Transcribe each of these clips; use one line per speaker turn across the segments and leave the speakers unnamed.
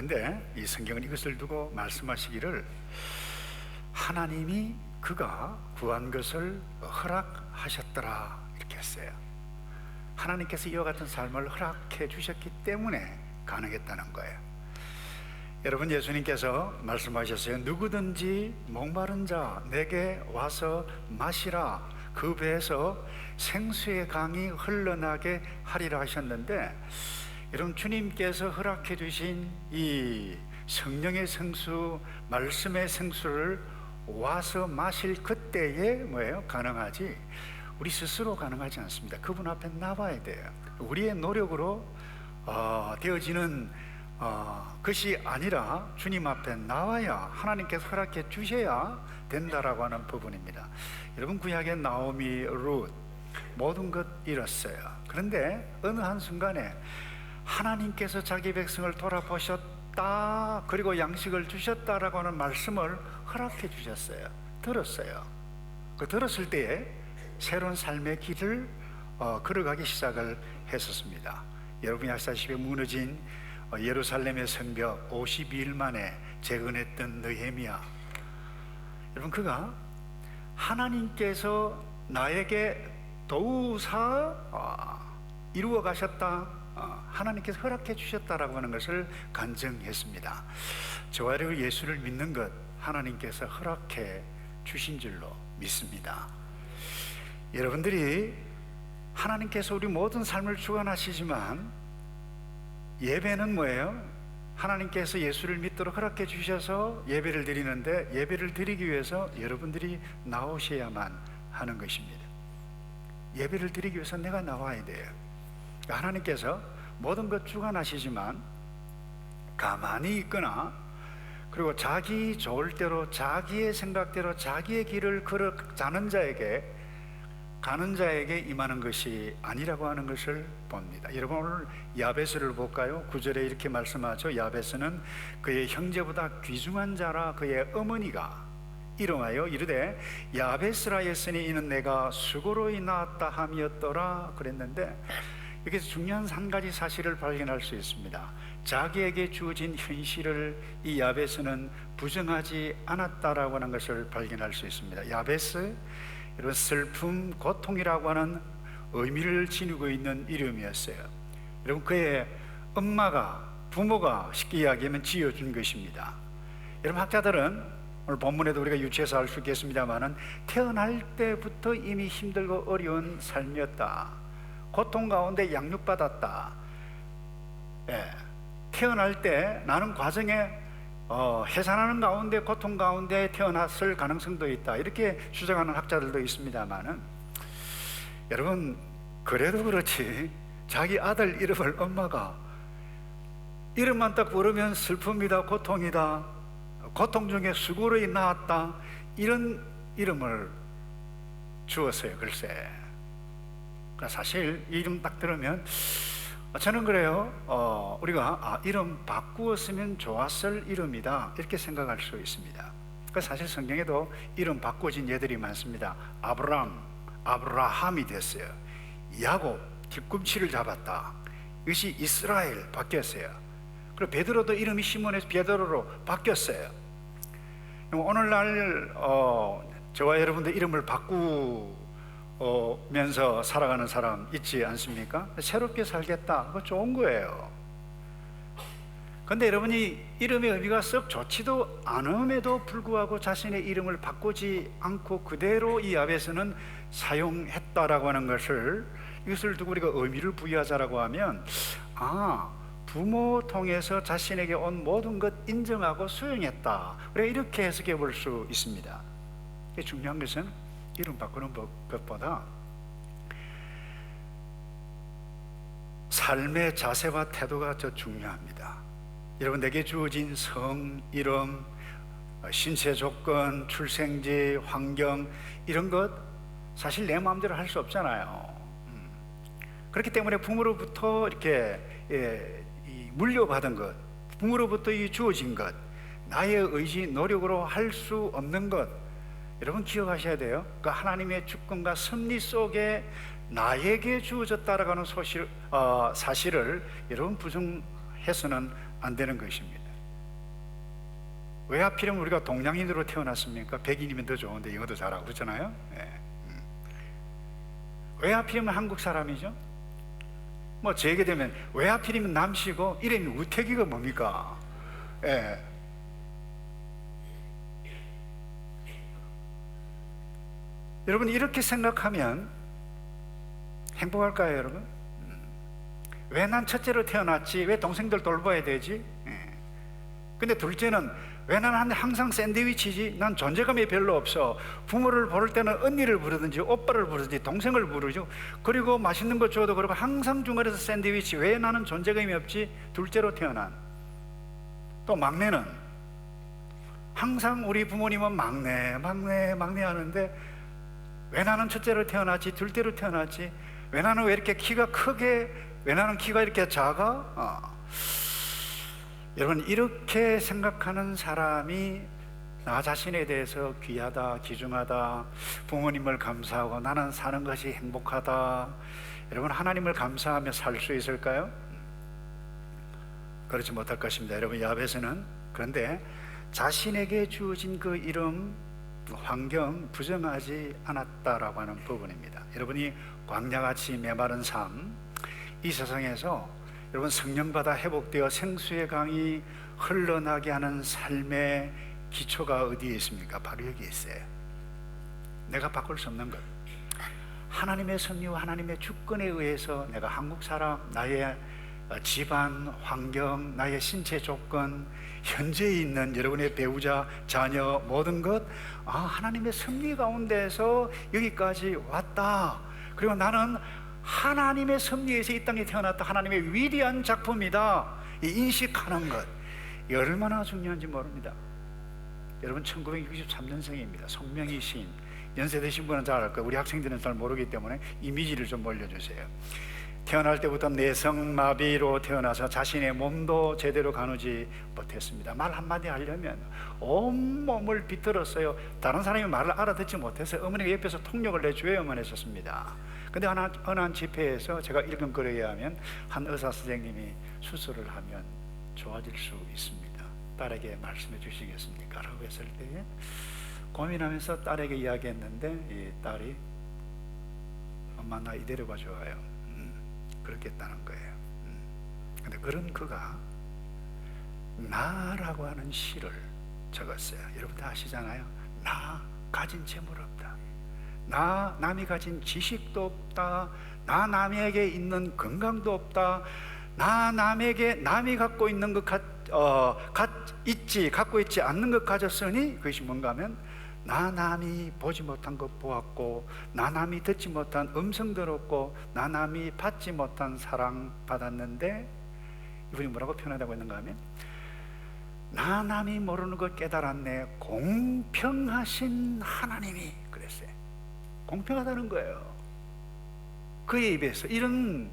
그런데 이 성경은 이것을 두고 말씀하시기를 하나님이 그가 구한 것을 허락하셨더라 이렇게 했어요. 하나님께서 이와 같은 삶을 허락해 주셨기 때문에 가능했다는 거예요. 여러분, 예수님께서 말씀하셨어요. 누구든지 목마른 자 내게 와서 마시라, 그 배에서 생수의 강이 흘러나게 하리라 하셨는데, 여러분, 주님께서 허락해 주신 이 성령의 생수, 말씀의 생수를 와서 마실 그때에 뭐예요? 가능하지, 우리 스스로 가능하지 않습니다. 그분 앞에 나와야 돼요. 우리의 노력으로 되어지는 것이 아니라 주님 앞에 나와야, 하나님께서 허락해 주셔야 된다라고 하는 부분입니다. 여러분, 구약의 나오미, 룻 모든 것 잃었어요. 그런데 어느 한순간에 하나님께서 자기 백성을 돌아보셨다, 그리고 양식을 주셨다라고 하는 말씀을 허락해 주셨어요. 들었어요. 그 들었을 때에 새로운 삶의 길을 걸어가기 시작을 했었습니다. 여러분이 아시다시피 무너진 예루살렘의 성벽 52일 만에 재건했던 느헤미야, 여러분, 그가 하나님께서 나에게 도우사 이루어 가셨다, 하나님께서 허락해 주셨다라고 하는 것을 간증했습니다. 저와 여러분, 예수를 믿는 것 하나님께서 허락해 주신 줄로 믿습니다. 여러분들이 하나님께서 우리 모든 삶을 주관하시지만 예배는 뭐예요? 하나님께서 예수를 믿도록 허락해 주셔서 예배를 드리는데, 예배를 드리기 위해서 여러분들이 나오셔야만 하는 것입니다. 예배를 드리기 위해서 내가 나와야 돼요. 하나님께서 모든 것 주관하시지만 가만히 있거나, 그리고 자기 좋을 대로 자기의 생각대로 자기의 길을 걸어가는 자에게 임하는 것이 아니라고 하는 것을 봅니다. 여러분, 오늘 야베스를 볼까요? 9절에 이렇게 말씀하죠. 야베스는 그의 형제보다 귀중한 자라 그의 어머니가 일어나여 이르되 야베스라 했으니 이는 내가 수고로 낳았다 함이었더라 그랬는데, 여기서 중요한 한 가지 사실을 발견할 수 있습니다. 자기에게 주어진 현실을 이 야베스는 부정하지 않았다라고 하는 것을 발견할 수 있습니다. 야베스, 여러분, 슬픔, 고통이라고 하는 의미를 지니고 있는 이름이었어요. 여러분, 그의 엄마가, 부모가 쉽게 이야기하면 지어준 것입니다. 여러분, 학자들은 오늘 본문에도 우리가 유추해서 알 수 있겠습니다만은 태어날 때부터 이미 힘들고 어려운 삶이었다, 고통 가운데 양육받았다, 태어날 때 나는 과정에 해산하는 가운데, 고통 가운데 태어났을 가능성도 있다, 이렇게 주장하는 학자들도 있습니다만은, 여러분, 그래도 그렇지 자기 아들 이름을 엄마가 이름만 딱 부르면 슬픔이다, 고통이다, 고통 중에 수고로 낳았다, 이런 이름을 주었어요. 글쎄, 그러니까 사실 이 이름 딱 들으면 저는 그래요. 우리가 이름 바꾸었으면 좋았을 이름이다, 이렇게 생각할 수 있습니다. 사실 성경에도 이름 바꿔진 예들이 많습니다. 아브라함이 됐어요. 야곱, 뒤꿈치를 잡았다, 이것이 이스라엘 바뀌었어요. 그리고 베드로도 이름이 시몬에서 베드로로 바뀌었어요. 오늘날 저와 여러분들 이름을 바꾸면서 살아가는 사람 있지 않습니까? 새롭게 살겠다, 그거 좋은 거예요. 그런데 여러분이 이름의 의미가 썩 좋지도 않음에도 불구하고 자신의 이름을 바꾸지 않고 그대로 이 야베스는 사용했다라고 하는 것을, 이것을 두고 우리가 의미를 부여하자라고 하면, 부모 통해서 자신에게 온 모든 것 인정하고 수용했다, 우리가 이렇게 해석해 볼 수 있습니다. 중요한 것은 이름 바꾸는 것보다 삶의 자세와 태도가 더 중요합니다. 여러분, 내게 주어진 성, 이름, 신체 조건, 출생지, 환경, 이런 것 사실 내 마음대로 할 수 없잖아요. 그렇기 때문에 부모로부터 이렇게 물려받은 것, 부모로부터 주어진 것, 나의 의지, 노력으로 할 수 없는 것, 여러분 기억하셔야 돼요. 그 하나님의 주권과 섭리 속에 나에게 주어졌다라고 하는 사실을 여러분 부정해서는 안 되는 것입니다. 왜 하필이면 우리가 동양인으로 태어났습니까? 백인이면 더 좋은데 영어도 잘하고 그렇잖아요. 예. 왜 하필이면 한국 사람이죠? 뭐 제 얘기 되면 왜 하필이면 남씨고 이름이 우태기가 뭡니까? 예. 여러분 이렇게 생각하면 행복할까요, 여러분? 왜 난 첫째로 태어났지? 왜 동생들 돌봐야 되지? 근데 둘째는 왜 난 항상 샌드위치지? 난 존재감이 별로 없어. 부모를 부를 때는 언니를 부르든지 오빠를 부르든지 동생을 부르죠. 그리고 맛있는 거 줘도 그러고 항상 중간에서 샌드위치. 왜 나는 존재감이 없지? 둘째로 태어난. 또 막내는 항상 우리 부모님은 막내 하는데 왜 나는 첫째로 태어났지? 둘째로 태어났지? 왜 나는 왜 이렇게 키가 크게? 왜 나는 키가 이렇게 작아? 여러분 이렇게 생각하는 사람이 나 자신에 대해서 귀하다, 귀중하다, 부모님을 감사하고 나는 사는 것이 행복하다. 여러분 하나님을 감사하며 살 수 있을까요? 그렇지 못할 것입니다. 여러분 야베스는 그런데 자신에게 주어진 그 이름, 환경 부정하지 않았다라고 하는 부분입니다. 여러분이 광야같이 메마른 삶, 이 세상에서 여러분 성령받아 회복되어 생수의 강이 흘러나게 하는 삶의 기초가 어디에 있습니까? 바로 여기 있어요. 내가 바꿀 수 없는 것, 하나님의 섭리와 하나님의 주권에 의해서 내가 한국 사람, 나의 집안, 환경, 나의 신체 조건, 현재에 있는 여러분의 배우자, 자녀, 모든 것, 하나님의 섭리 가운데서 여기까지 왔다. 그리고 나는 하나님의 섭리에서 이 땅에 태어났다. 하나님의 위대한 작품이다. 이 인식하는 것, 이 얼마나 중요한지 모릅니다. 여러분 1963년생입니다. 송명희 시인. 연세 드신 분은 잘 알 거예요. 우리 학생들은 잘 모르기 때문에 이미지를 좀 올려주세요. 태어날 때부터 내성마비로 태어나서 자신의 몸도 제대로 가누지 못했습니다. 말 한마디 하려면 온몸을 비틀었어요. 다른 사람이 말을 알아듣지 못해서 어머니가 옆에서 통역을 내줘야만 했었습니다. 근데 어느 한 집회에서 제가 읽은 글에 의하면 한 의사 선생님이 수술을 하면 좋아질 수 있습니다. 딸에게 말씀해 주시겠습니까? 라고 했을 때 고민하면서 딸에게 이야기했는데 이 딸이 엄마 나 이대로가 좋아요. 그렇겠다는 거예요. 근데 그런 그가 나라고 하는 시를 적었어요. 여러분 다 아시잖아요. 나 가진 재물 없다. 나 남이 가진 지식도 없다. 나 남에게 있는 건강도 없다. 나 남에게 남이 갖고 있는 것 갖고 있지 않는 것 가졌으니 그것이 뭔가 하면 나 남이 보지 못한 것 보았고 나 남이 듣지 못한 음성 들었고 나 남이 받지 못한 사랑 받았는데 이분이 뭐라고 표현하고 있는가 하면 나 남이 모르는 것 깨달았네. 공평하신 하나님이 그랬어요. 공평하다는 거예요. 그의 입에서 이런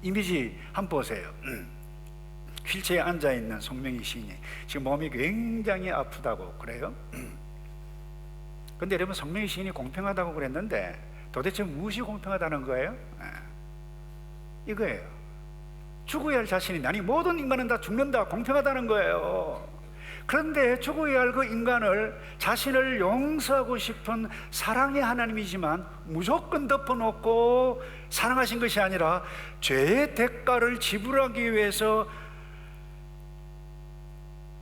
이미지 한번 보세요. 휠체어에 앉아있는 송명희 시인이 지금 몸이 굉장히 아프다고 그래요. 근데 여러분 송명희 시인이 공평하다고 그랬는데 도대체 무엇이 공평하다는 거예요? 이거예요. 죽어야 할 자신이 아니 모든 인간은 다 죽는다. 공평하다는 거예요. 그런데 죽어야 할 그 인간을 자신을 용서하고 싶은 사랑의 하나님이지만 무조건 덮어놓고 사랑하신 것이 아니라 죄의 대가를 지불하기 위해서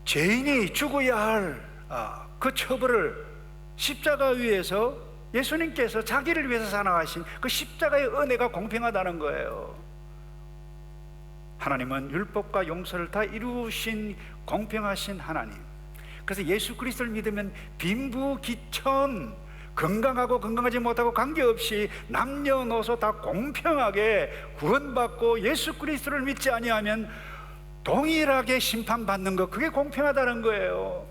죄인이 죽어야 할 그 처벌을 십자가 위에서 예수님께서 자기를 위해서 사랑하신 그 십자가의 은혜가 공평하다는 거예요. 하나님은 율법과 용서를 다 이루신 공평하신 하나님. 그래서 예수 그리스도를 믿으면 빈부귀천, 건강하고 건강하지 못하고 관계없이 남녀노소 다 공평하게 구원받고 예수 그리스도를 믿지 아니하면 동일하게 심판받는 것, 그게 공평하다는 거예요.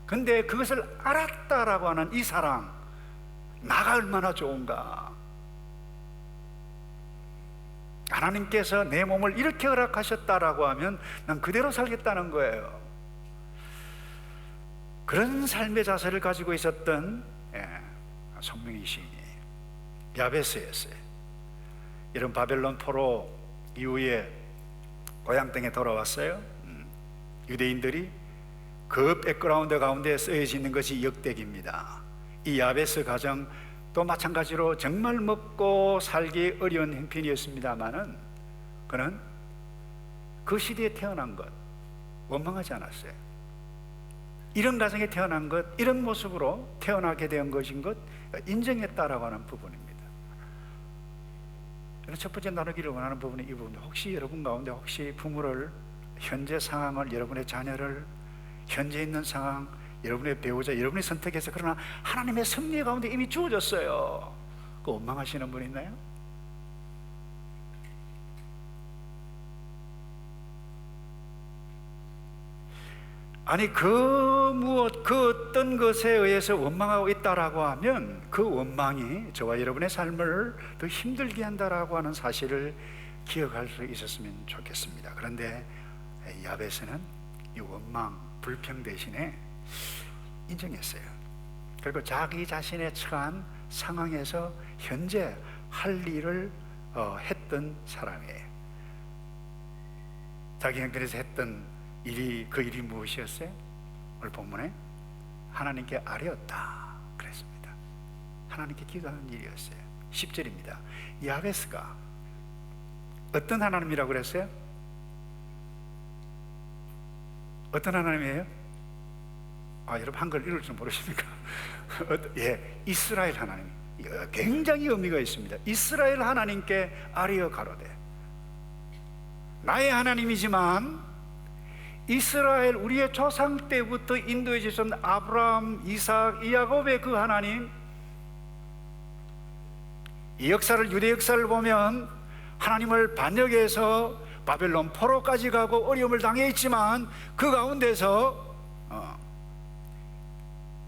근데 그것을 알았다라고 하는 이 사랑, 나가 얼마나 좋은가. 하나님께서 내 몸을 이렇게 허락하셨다라고 하면 난 그대로 살겠다는 거예요. 그런 삶의 자세를 가지고 있었던 송명희 시인이 야베스였어요. 이런 바벨론 포로 이후에 고향 땅에 돌아왔어요. 유대인들이 그 백그라운드 가운데 쓰여져 있는 것이 역대기입니다. 이 야베스 가정 또 마찬가지로 정말 먹고 살기 어려운 형편이었습니다마는 그는 그 시대에 태어난 것 원망하지 않았어요. 이런 가정에 태어난 것, 이런 모습으로 태어나게 된 것인 것 인정했다라고 하는 부분입니다. 첫 번째 나누기를 원하는 부분이 이 부분입니다. 혹시 여러분 가운데 혹시 부모를, 현재 상황을, 여러분의 자녀를, 현재 있는 상황, 여러분의 배우자, 여러분이 선택해서 그러나 하나님의 섭리 가운데 이미 주어졌어요. 그 원망하시는 분 있나요? 아니 그 어떤 것에 의해서 원망하고 있다라고 하면 그 원망이 저와 여러분의 삶을 더 힘들게 한다라고 하는 사실을 기억할 수 있었으면 좋겠습니다. 그런데 야베스는 이 원망, 불평 대신에 인정했어요. 그리고 자기 자신의 처한 상황에서 현재 할 일을 했던 사람이에요. 자기 형편에서 했던 일이, 그 일이 무엇이었어요? 오늘 본문에 하나님께 아뢰었다 그랬습니다. 하나님께 기도하는 일이었어요. 10절입니다. 야베스가 어떤 하나님이라고 그랬어요? 어떤 하나님이에요? 여러분 한글 읽을 줄 모르십니까? 예, 이스라엘 하나님. 굉장히 의미가 있습니다. 이스라엘 하나님께 아뢰어 가로되, 나의 하나님이지만 이스라엘 우리의 조상 때부터 인도해 주신 아브라함, 이삭, 야곱의 그 하나님, 이 역사를, 유대 역사를 보면 하나님을 반역해서 바벨론 포로까지 가고 어려움을 당해 있지만 그 가운데서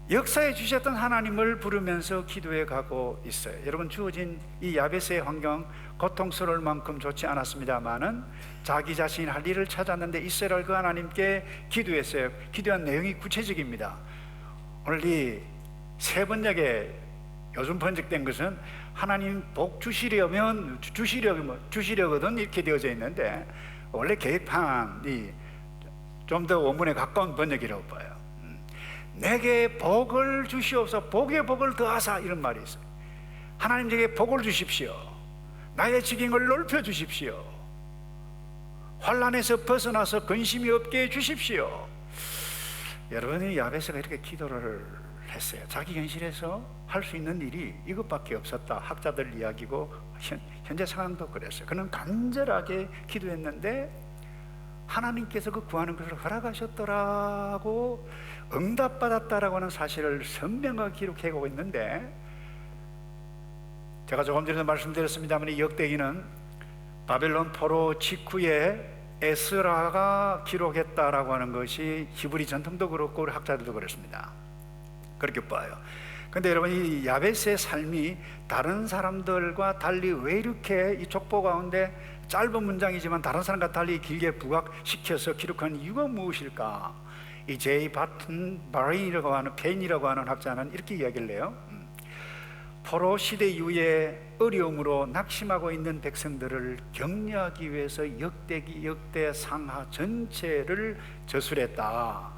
역사에 주셨던 하나님을 부르면서 기도해 가고 있어요. 여러분, 주어진 이 야베스의 환경 고통스러울 만큼 좋지 않았습니다만은 자기 자신이 할 일을 찾았는데 이스라엘 그 하나님께 기도했어요. 기도한 내용이 구체적입니다. 오늘 이 세 번역에 요즘 번역된 것은 하나님 복 주시려거든 이렇게 되어져 있는데, 원래 계획판이 좀 더 원문에 가까운 번역이라고 봐요. 내게 복을 주시옵소서, 복의 복을 더하사, 이런 말이 있어요. 하나님 제게 복을 주십시오. 나의 지경을 넓혀 주십시오. 환난에서 벗어나서 근심이 없게 해 주십시오. 여러분이 야베스가 이렇게 기도를 했어요. 자기 현실에서 할 수 있는 일이 이것밖에 없었다. 학자들 이야기고 현재 상황도 그랬어요. 그는 간절하게 기도했는데 하나님께서 그 구하는 것을 허락하셨더라고, 응답받았다라고 하는 사실을 선명하게 기록하고 있는데, 제가 조금 전에 말씀드렸습니다만 이 역대기는 바벨론 포로 직후에 에스라가 기록했다라고 하는 것이 히브리 전통도 그렇고 우리 학자들도 그렇습니다. 그렇게 봐요. 근데 여러분, 이 야베스의 삶이 다른 사람들과 달리 왜 이렇게 이 족보 가운데 짧은 문장이지만 다른 사람과 달리 길게 부각시켜서 기록한 이유가 무엇일까? 이 제이 바튼 바레인이라고 하는 펜이라고 하는 학자는 이렇게 이야기를 해요. 포로 시대 이후에 어려움으로 낙심하고 있는 백성들을 격려하기 위해서 역대기, 역대 상하 전체를 저술했다.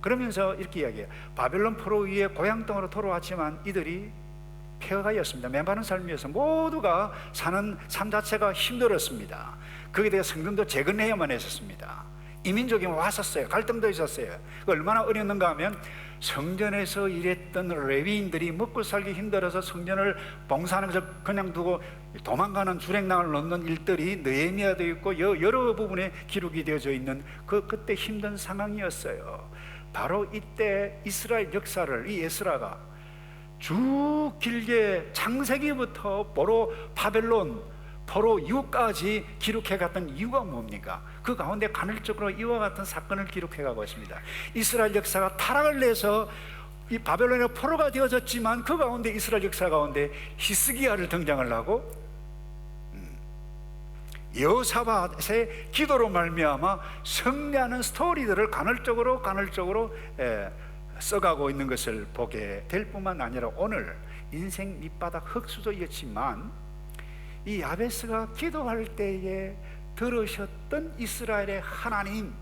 그러면서 이렇게 이야기해요. 바벨론 포로 위에 고향 땅으로 돌아왔지만 이들이 폐허가였습니다. 메마른 삶이어서 모두가 사는 삶 자체가 힘들었습니다. 거기에 대해 성경도 재건해야만 했었습니다. 이민족이 왔었어요. 갈등도 있었어요. 얼마나 어려웠는가 하면 성전에서 일했던 레위인들이 먹고 살기 힘들어서 성전을 봉사하는 것을 그냥 두고 도망가는 주랭랑을 넣는 일들이 느헤미야도 있고 여러 부분에 기록이 되어져 있는 그때 힘든 상황이었어요. 바로 이때 이스라엘 역사를 이 에스라가 쭉 길게 창세기부터 바벨론 포로 이후까지 기록해 갔던 이유가 뭡니까? 그 가운데 간헐적으로 이와 같은 사건을 기록해 가고 있습니다. 이스라엘 역사가 타락을 내서 이 바벨론의 포로가 되어졌지만 그 가운데 이스라엘 역사 가운데 히스기야를 등장을 하고 여호사밧의 기도로 말미암아 승리하는 스토리들을 간헐적으로 써가고 있는 것을 보게 될 뿐만 아니라 오늘 인생 밑바닥 흙수저였지만 이 야베스가 기도할 때에 들으셨던 이스라엘의 하나님,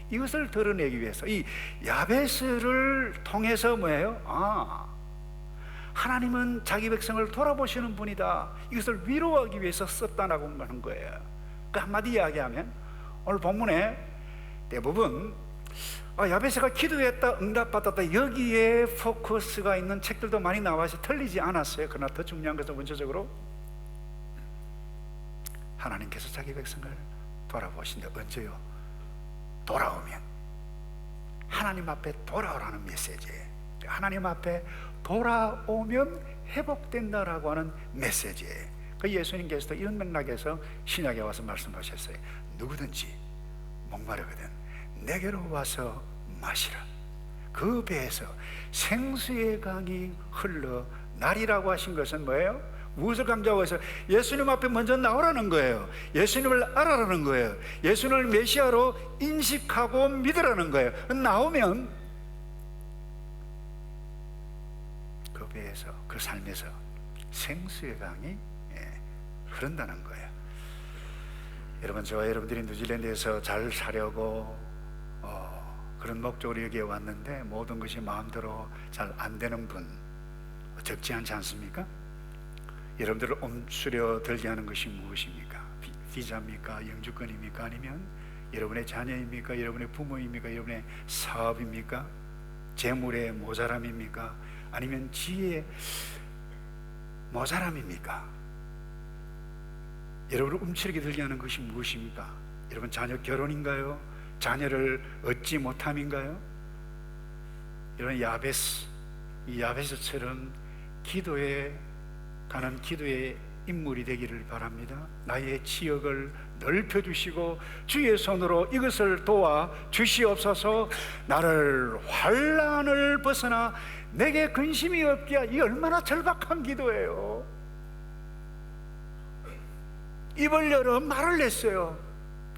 이것을 드러내기 위해서 이 야베스를 통해서 뭐예요? 하나님은 자기 백성을 돌아보시는 분이다, 이것을 위로하기 위해서 썼다라고 하는 거예요. 그 한마디 이야기하면 오늘 본문에 대부분 야베스가 기도했다, 응답받았다, 여기에 포커스가 있는 책들도 많이 나와서 틀리지 않았어요. 그러나 더 중요한 것은 원초적으로 하나님께서 자기 백성을 돌아보신다. 언제요? 돌아오면. 하나님 앞에 돌아오라는 메시지예요. 하나님 앞에 돌아오면 회복된다라고 하는 메시지예요. 그 예수님께서도 이런 맥락에서 신약에 와서 말씀하셨어요. 누구든지 목마르거든 내게로 와서 마시라. 그 배에서 생수의 강이 흘러나리라고 하신 것은 뭐예요? 무엇을 강조하고 있어요? 예수님 앞에 먼저 나오라는 거예요. 예수님을 알아라는 거예요. 예수님을 메시아로 인식하고 믿으라는 거예요. 나오면 그 배에서, 그 삶에서 생수의 강이 흐른다는 거예요. 여러분, 저와 여러분들이 뉴질랜드에서 잘 사려고 그런 목적으로 여기에 왔는데 모든 것이 마음대로 잘 안 되는 분 적지 않지 않습니까? 여러분들을 옴수려 들게 하는 것이 무엇입니까? 비자입니까? 영주권입니까? 아니면 여러분의 자녀입니까? 여러분의 부모입니까? 여러분의 사업입니까? 재물의 모자람입니까? 아니면 지혜의 모자람입니까? 여러분을 움츠리게 들게 하는 것이 무엇입니까? 여러분 자녀 결혼인가요? 자녀를 얻지 못함인가요? 여러분 이 야베스처럼 기도에 가는 기도의 인물이 되기를 바랍니다. 나의 지역을 넓혀주시고 주의 손으로 이것을 도와 주시옵소서. 나를 환난을 벗어나 내게 근심이 없게 하라. 이 얼마나 절박한 기도예요. 입을 열어 말을 냈어요.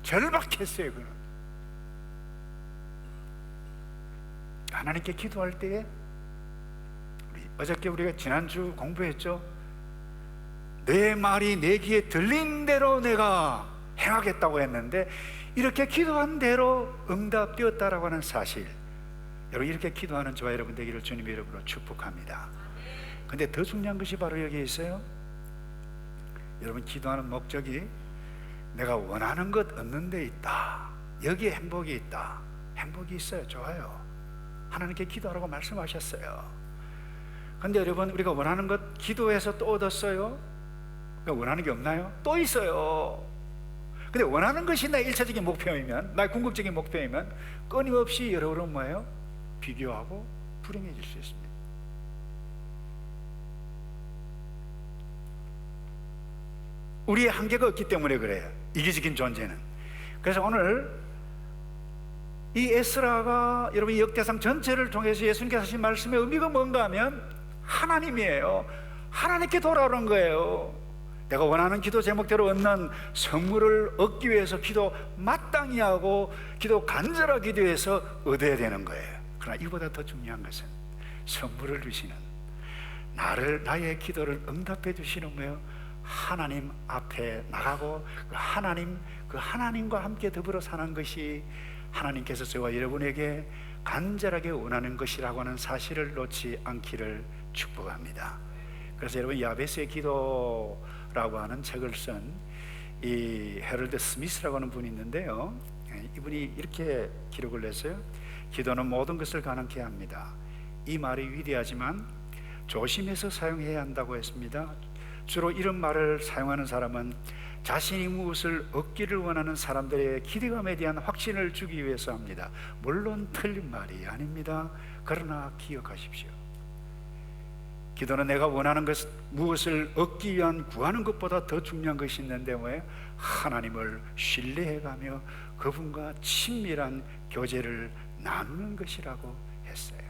절박했어요. 그는 하나님께 기도할 때에 어저께 우리가 지난주 공부했죠. 내 말이 내 귀에 들린 대로 내가 행하겠다고 했는데 이렇게 기도한 대로 응답되었다라고 하는 사실, 여러분 이렇게 기도하는 저와 여러분 되기를 주님의 이름으로 축복합니다. 근데 더 중요한 것이 바로 여기에 있어요. 여러분 기도하는 목적이 내가 원하는 것 얻는 데 있다, 여기에 행복이 있다. 행복이 있어요. 좋아요. 하나님께 기도하라고 말씀하셨어요. 근데 여러분 우리가 원하는 것 기도해서 또 얻었어요? 원하는 게 없나요? 또 있어요. 근데 원하는 것이 나의 일차적인 목표이면, 나의 궁극적인 목표이면 끊임없이 여러분은 뭐예요? 비교하고 불행해질 수 있습니다. 우리의 한계가 없기 때문에 그래요. 이기적인 존재는. 그래서 오늘 이 에스라가 여러분 이 역대상 전체를 통해서 예수님께서 하신 말씀의 의미가 뭔가 하면 하나님이에요. 하나님께 돌아오는 거예요. 내가 원하는 기도 제목대로 얻는 선물을 얻기 위해서 기도 마땅히 하고 기도 간절하게 기도해서 얻어야 되는 거예요. 그러나 이보다 더 중요한 것은 선물을 주시는, 나의 기도를 응답해 주시는 거예요. 하나님 앞에 나가고 그 하나님과 함께 더불어 사는 것이 하나님께서 저와 여러분에게 간절하게 원하는 것이라고 하는 사실을 놓지 않기를 축복합니다. 그래서 여러분 야베스의 기도라고 하는 책을 쓴 이 헤럴드 스미스라고 하는 분이 있는데요, 이분이 이렇게 기록을 했어요. 기도는 모든 것을 가능케 합니다. 이 말이 위대하지만 조심해서 사용해야 한다고 했습니다. 주로 이런 말을 사용하는 사람은 자신이 무엇을 얻기를 원하는 사람들의 기대감에 대한 확신을 주기 위해서 합니다. 물론 틀린 말이 아닙니다. 그러나 기억하십시오. 기도는 내가 원하는 것 무엇을 얻기 위한 구하는 것보다 더 중요한 것이 있는데 뭐예요? 하나님을 신뢰해가며 그분과 친밀한 교제를 나누는 것이라고 했어요.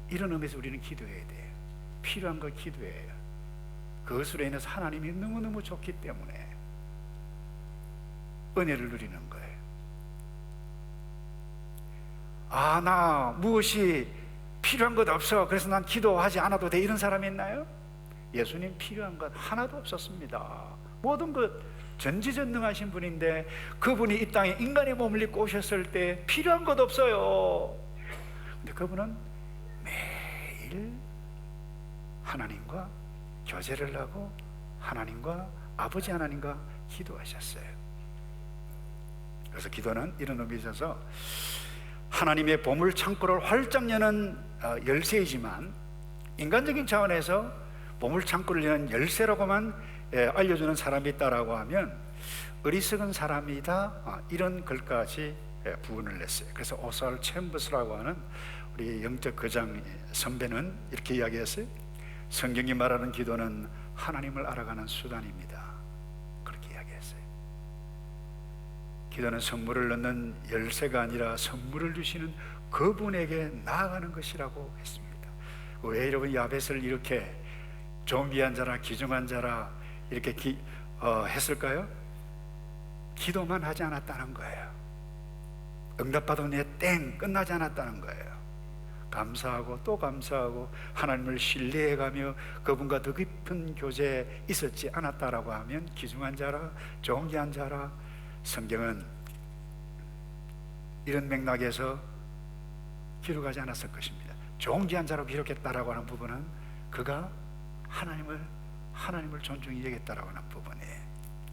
이런 의미에서 우리는 기도해야 돼요. 필요한 걸 기도해요. 그것으로 인해서 하나님이 너무너무 좋기 때문에 은혜를 누리는 거예요. 나 무엇이 필요한 것 없어, 그래서 난 기도하지 않아도 돼, 이런 사람이 있나요? 예수님 필요한 것 하나도 없었습니다. 모든 것 전지전능하신 분인데 그분이 이 땅에 인간의 몸을 입고 오셨을 때 필요한 것 없어요. 근데 그분은 매일 하나님과 교제를 하고 하나님과 아버지 하나님과 기도하셨어요. 그래서 기도는 이런 의미에 있어서 하나님의 보물 창고를 활짝 여는 열쇠이지만, 인간적인 차원에서 보물 창고를 여는 열쇠라고만 알려주는 사람이 있다라고 하면 어리석은 사람이다, 이런 글까지 부분을 냈어요. 그래서 오스왈드 챔버스라고 하는 우리 영적 거장 선배는 이렇게 이야기했어요. 성경이 말하는 기도는 하나님을 알아가는 수단입니다. 그렇게 이야기했어요. 기도는 선물을 넣는 열쇠가 아니라 선물을 주시는 그분에게 나아가는 것이라고 했습니다. 왜 여러분 야벳을 이렇게 존귀한 자라 귀중한 자라 이렇게 했을까요? 기도만 하지 않았다는 거예요. 응답받은 후에 땡 끝나지 않았다는 거예요. 감사하고 또 감사하고 하나님을 신뢰해가며 그분과 더 깊은 교제에 있었지 않았다라고 하면 귀중한 자라 존귀한 자라. 성경은 이런 맥락에서 기록하지 않았을 것입니다. 존귀한 자로 기록했다라고 하는 부분은 그가 하나님을 존중히 여겼다라고 하는 부분이에요.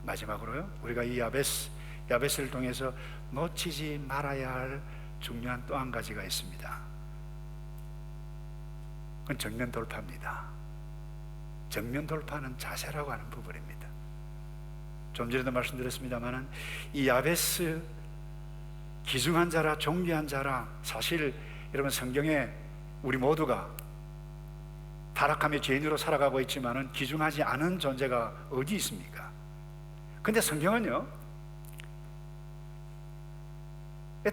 마지막으로요, 우리가 이 야벳을 통해서 놓치지 말아야 할 중요한 또 한 가지가 있습니다. 그건 정면 돌파입니다. 정면 돌파는 자세라고 하는 부분입니다. 좀 전에도 말씀드렸습니다만 이 야베스, 귀중한 자라 존귀한 자라, 사실 여러분 성경에 우리 모두가 타락하며 죄인으로 살아가고 있지만 귀중하지 않은 존재가 어디 있습니까? 근데 성경은요,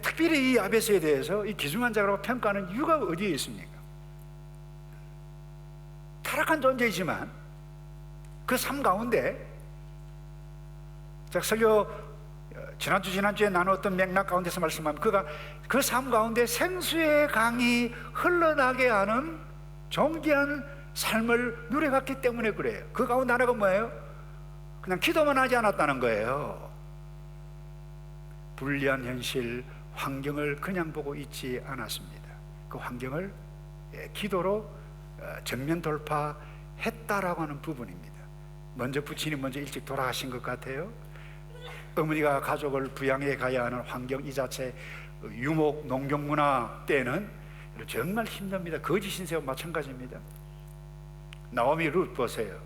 특별히 이 야베스에 대해서 이 귀중한 자라고 평가하는 이유가 어디에 있습니까? 타락한 존재이지만 그 삶 가운데, 설교 지난주에 나눴던 맥락 가운데서 말씀하면 그가 그 삶 가운데 생수의 강이 흘러나게 하는 존귀한 삶을 누려갔기 때문에 그래요. 그 가운데 하나가 뭐예요? 그냥 기도만 하지 않았다는 거예요. 불리한 현실, 환경을 그냥 보고 있지 않았습니다. 그 환경을 기도로 전면 돌파했다라고 하는 부분입니다. 부친이 먼저 일찍 돌아가신 것 같아요. 어머니가 가족을 부양해 가야 하는 환경 이 자체, 유목 농경 문화 때는 정말 힘듭니다. 거지 신세와 마찬가지입니다. 나오미 룻 보세요.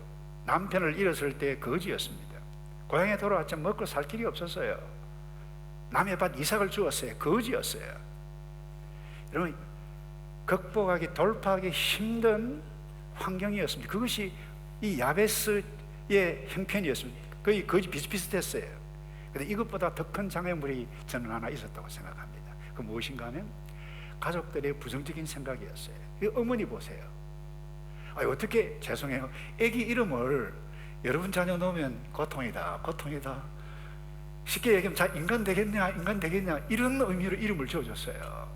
남편을 잃었을 때 거지였습니다. 고향에 돌아왔지만 먹고 살 길이 없었어요. 남의 밭 이삭을 주었어요. 거지였어요. 여러분, 극복하기, 돌파하기 힘든 환경이었습니다. 그것이 이 야베스의 형편이었습니다. 거의 거지 비슷비슷했어요. 그런데 이것보다 더 큰 장애물이 저는 하나 있었다고 생각합니다. 그 무엇인가 하면 가족들의 부정적인 생각이었어요. 이 어머니 보세요. 어떻게, 죄송해요, 애기 이름을 여러분 자녀 놓으면 고통이다 쉽게 얘기하면 인간 되겠냐 이런 의미로 이름을 지어줬어요.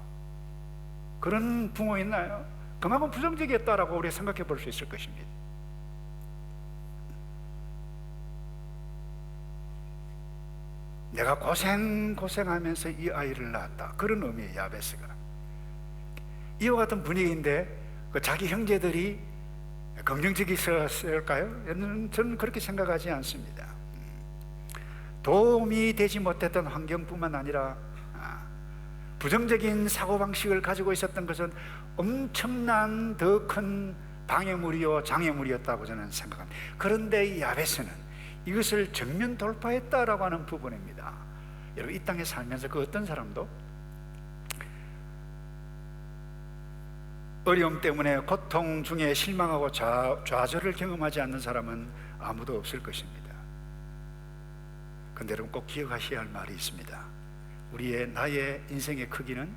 그런 부모 있나요? 그만큼 부정적이었다라고 우리가 생각해 볼 수 있을 것입니다. 내가 고생하면서 이 아이를 낳았다, 그런 의미의 야베스가 이와 같은 분위기인데 자기 형제들이 긍정적이었을까요? 저는 그렇게 생각하지 않습니다. 도움이 되지 못했던 환경뿐만 아니라 부정적인 사고방식을 가지고 있었던 것은 엄청난 더 큰 방해물이요 장애물이었다고 저는 생각합니다. 그런데 이 야베스는 이것을 정면 돌파했다라고 하는 부분입니다. 여러분, 이 땅에 살면서 그 어떤 사람도 어려움 때문에 고통 중에 실망하고 좌절을 경험하지 않는 사람은 아무도 없을 것입니다. 그런데 여러분, 꼭 기억하셔야 할 말이 있습니다. 나의 인생의 크기는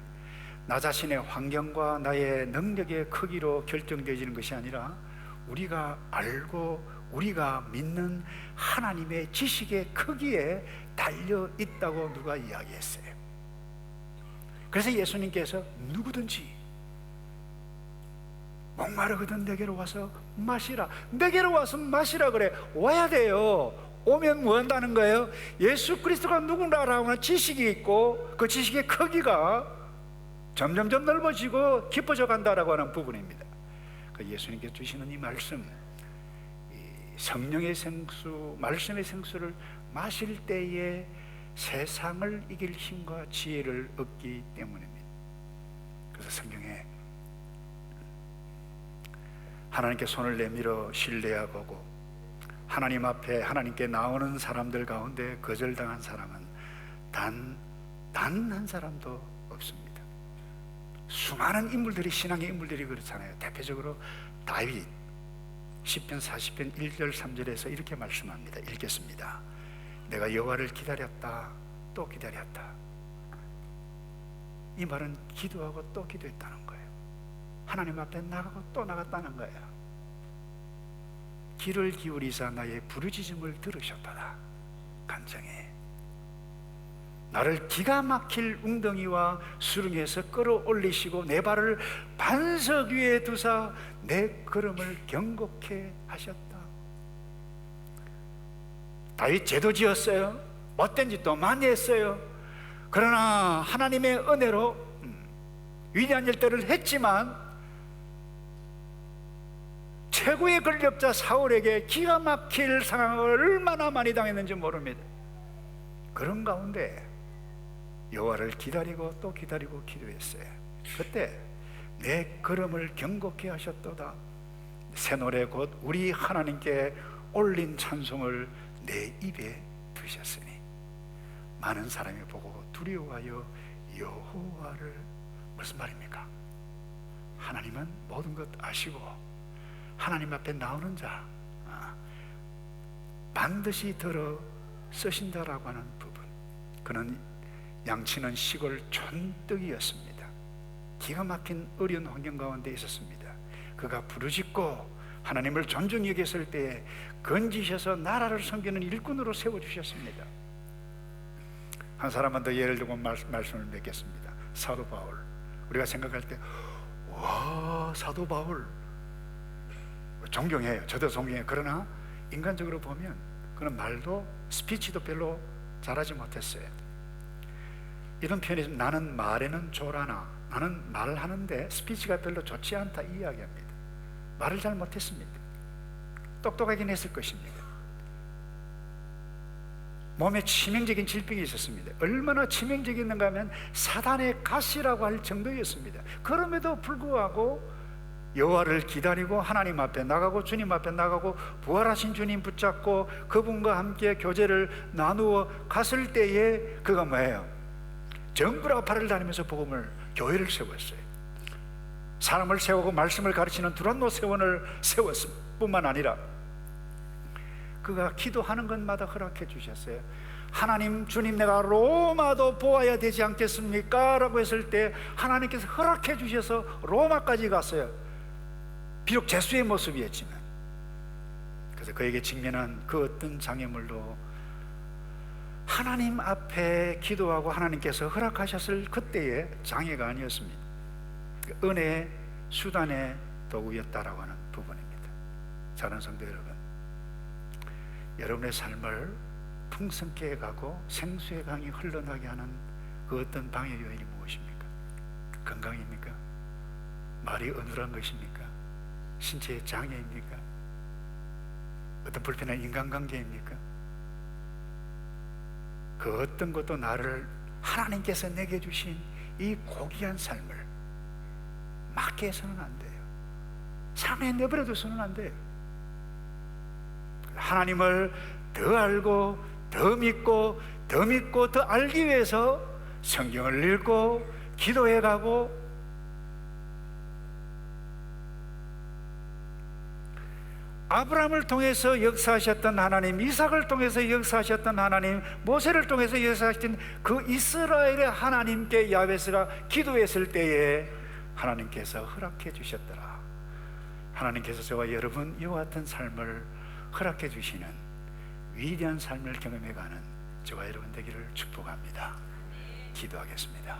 나 자신의 환경과 나의 능력의 크기로 결정되어지는 것이 아니라 우리가 알고 우리가 믿는 하나님의 지식의 크기에 달려 있다고 누가 이야기했어요. 그래서 예수님께서 누구든지 목마르거든 내게로 와서 마시라, 내게로 와서 마시라 그래. 와야 돼요. 오면 뭐 한다는 거예요? 예수 그리스도가 누구라고 하는 지식이 있고 그 지식의 크기가 점점점 넓어지고 깊어져 간다라고 하는 부분입니다. 그 예수님께서 주시는 이 말씀, 이 성령의 생수, 말씀의 생수를 마실 때에 세상을 이길 힘과 지혜를 얻기 때문입니다. 그래서 성경에 하나님께 손을 내밀어 신뢰하고 하나님 앞에 하나님께 나오는 사람들 가운데 거절당한 사람은 단 한 사람도 없습니다. 수많은 인물들이, 신앙의 인물들이 그렇잖아요. 대표적으로 다윗, 시편 40편 1절 3절에서 이렇게 말씀합니다. 읽겠습니다. 내가 여호와를 기다렸다 또 기다렸다. 이 말은 기도하고 또 기도했다는 거예요. 하나님 앞에 나가고 또 나갔다는 거예요. 귀를 기울이사 나의 부르짖음을 들으셨도다. 간증해. 나를 기가 막힐 웅덩이와 수렁에서 끌어올리시고 내 발을 반석 위에 두사 내 걸음을 경고케 하셨다. 다윗 죄도 지었어요. 못된 짓도 많이 했어요. 그러나 하나님의 은혜로 위대한 일들을 했지만 최고의 권력자 사울에게 기가 막힐 상황을 얼마나 많이 당했는지 모릅니다. 그런 가운데 여호와를 기다리고 또 기다리고 기도했어요. 그때 내 걸음을 경고케 하셨도다. 새 노래 곧 우리 하나님께 올린 찬송을 내 입에 두셨으니 많은 사람이 보고 두려워하여 여호와를, 무슨 말입니까? 하나님은 모든 것 아시고 하나님 앞에 나오는 자 반드시 들어 쓰신다라고 하는 부분. 그는 양치는 시골 촌뜨기였습니다. 기가 막힌 어려운 환경 가운데 있었습니다. 그가 부르짖고 하나님을 존중히 여겼을 때에 건지셔서 나라를 섬기는 일꾼으로 세워주셨습니다. 한 사람만 더 예를 들고 말씀을 맺겠습니다. 사도 바울. 우리가 생각할 때 와, 사도 바울 존경해요. 저도 존경해요. 그러나 인간적으로 보면 그런 말도, 스피치도 별로 잘하지 못했어요. 이런 표현이 나는 말에는 졸아나, 나는 말을 하는데 스피치가 별로 좋지 않다, 이 이야기합니다. 말을 잘 못했습니다. 똑똑하긴 했을 것입니다. 몸에 치명적인 질병이 있었습니다. 얼마나 치명적이었는가 하면 사단의 가시라고 할 정도였습니다. 그럼에도 불구하고 여호와를 기다리고 하나님 앞에 나가고 주님 앞에 나가고 부활하신 주님 붙잡고 그분과 함께 교제를 나누어 갔을 때에 그가 뭐예요? 정부라 팔을 다니면서 복음을, 교회를 세웠어요. 사람을 세우고 말씀을 가르치는 두란노 세원을 세웠을 뿐만 아니라 그가 기도하는 것마다 허락해 주셨어요. 하나님, 주님, 내가 로마도 보아야 되지 않겠습니까? 라고 했을 때 하나님께서 허락해 주셔서 로마까지 갔어요. 비록 죄수의 모습이었지만. 그래서 그에게 직면한 그 어떤 장애물도 하나님 앞에 기도하고 하나님께서 허락하셨을 그때의 장애가 아니었습니다. 은혜의 수단의 도구였다라고 하는 부분입니다. 사랑하는 성도 여러분, 여러분의 삶을 풍성케 해가고 생수의 강이 흘러나게 하는 그 어떤 방해 요인이 무엇입니까? 건강입니까? 말이 어눌한 것입니까? 신체의 장애입니까? 어떤 불편한 인간관계입니까? 그 어떤 것도 나를 하나님께서 내게 주신 이 고귀한 삶을 막게 해서는 안 돼요. 상해 내버려둬서는 안 돼요. 하나님을 더 알고 더 믿고 더 믿고 더 알기 위해서 성경을 읽고 기도해가고, 아브라함을 통해서 역사하셨던 하나님, 이삭을 통해서 역사하셨던 하나님, 모세를 통해서 역사하신 그 이스라엘의 하나님께 야베스가 기도했을 때에 하나님께서 허락해 주셨더라. 하나님께서 저와 여러분 이와 같은 삶을 허락해 주시는 위대한 삶을 경험해가는 저와 여러분 되기를 축복합니다. 기도하겠습니다.